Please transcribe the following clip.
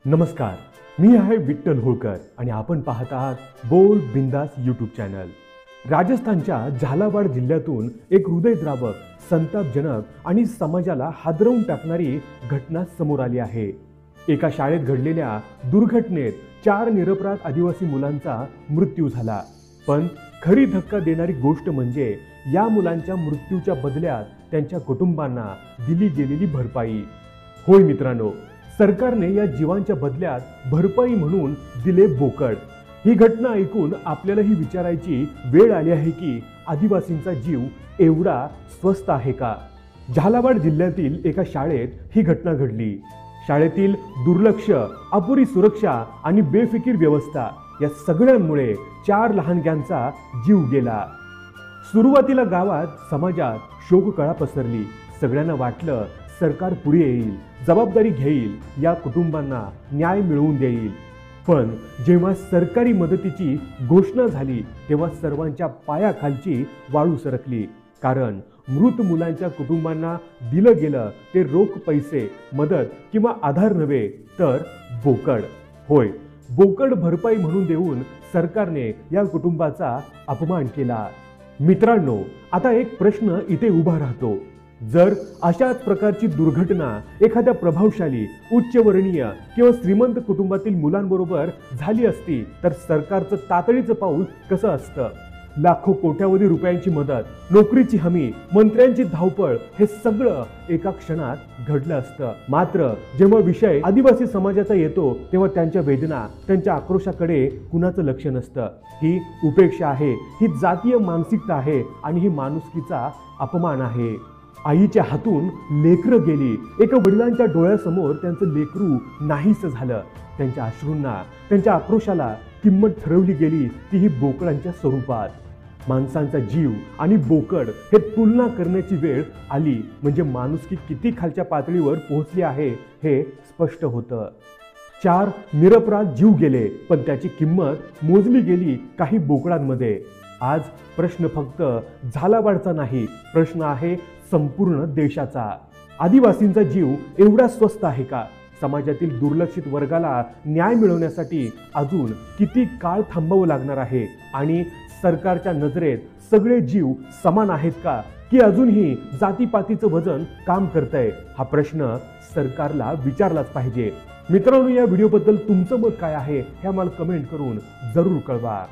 नमस्कार, मी आहे विठ्ठल होळकर आणि आपण पाहत आहात बोल बिंदास यूट्यूब चॅनल। राजस्थानच्या झालावाड जिल्ह्यातून एक हृदयद्रावक, संतापजनक आणि समाजाला हादरवून टाकणारी घटना समोर आली आहे। एका शाळेत घडलेल्या दुर्घटनेत 4 निरपराध आदिवासी मुलांचा मृत्यू झाला। पण खरी धक्का देणारी गोष्ट म्हणजे या मुलांच्या मृत्यूच्या बदल्यात त्यांच्या कुटुंबांना दिली गेलेली भरपाई। होय मित्रांनो, सरकारने या जीवांच्या बदल्यात भरपाई म्हणून दिले बोकड। ही घटना ऐकून आपल्यालाही विचारायची वेळ आली आहे की आदिवासींचा जीव एवढा स्वस्त आहे का? झालावाड जिल्ह्यातील एका शाळेत ही घटना घडली। शाळेतील दुर्लक्ष, अपुरी सुरक्षा आणि बेफिकीर व्यवस्था या सगळ्यांमुळे 4 लहानग्यांचा जीव गेला। सुरुवातीला गावात, समाजात शोककळा पसरली। सगळ्यांना वाटलं सरकार पुढे येईल, जबाबदारी घेईल, या कुटुंबांना न्याय मिळवून देईल। पण जेव्हा सरकारी मदतीची घोषणा झाली तेव्हा सर्वांच्या पायाखालची वाळू सरकली। कारण मृत मुलांच्या कुटुंबांना दिलं गेलं ते रोख पैसे, मदत किंवा आधार नव्हे, तर बोकड। होय, बोकड भरपाई म्हणून देऊन सरकारने या कुटुंबाचा अपमान केला। मित्रांनो, आता एक प्रश्न इथे उभा राहतो। जर अशाच प्रकारची दुर्घटना एखाद्या प्रभावशाली, उच्चवर्णीय किंवा श्रीमंत कुटुंबातील मुलांबरोबर झाली असती तर सरकारचं तातडीचं पाऊल कसं असतं? लाखो कोट्यावधी रुपयांची मदत, नोकरीची हमी, मंत्र्यांची धावपळ, हे सगळं एका क्षणात घडलं असतं। मात्र जेव्हा विषय आदिवासी समाजाचा येतो तेव्हा त्यांच्या वेदना, त्यांच्या आक्रोशाकडे कुणाचं लक्ष नसतं। ही उपेक्षा आहे, ही जातीय मानसिकता आहे आणि ही माणुसकीचा अपमान आहे। आईच्या हातून लेकरं गेली, एका वडिलांच्या डोळ्यासमोर त्यांचं लेकरू नाहीस झालं। त्यांच्या अश्रूंना, त्यांच्या आक्रोशाला किंमत ठरवली गेली, तीही बोकडांच्या स्वरूपात। माणसांचा जीव आणि बोकड हे तुलना करण्याची वेळ आली म्हणजे माणुसकी किती खालच्या पातळीवर पोहोचली आहे हे स्पष्ट होतं। 4 निरपराध जीव गेले, पण त्याची किंमत मोजली गेली काही बोकडांमध्ये। आज प्रश्न फक्त झालावाडचा नाही, प्रश्न आहे संपूर्ण देशाचा। आदिवासींचा जीव एवढा स्वस्त आहे का? समाजातील दुर्लक्षित वर्गाला न्याय मिळवण्यासाठी अजून किती काळ थांबावं लागणार आहे? आणि सरकारच्या नजरेत सगळे जीव समान आहेत का, की अजूनही जातीपातीचं वजन काम करतंय? हा प्रश्न सरकारला विचारलाच पाहिजे। मित्रांनो, या व्हिडिओबद्दल तुमचं मत काय आहे हे आम्हाला कमेंट करून जरूर कळवा।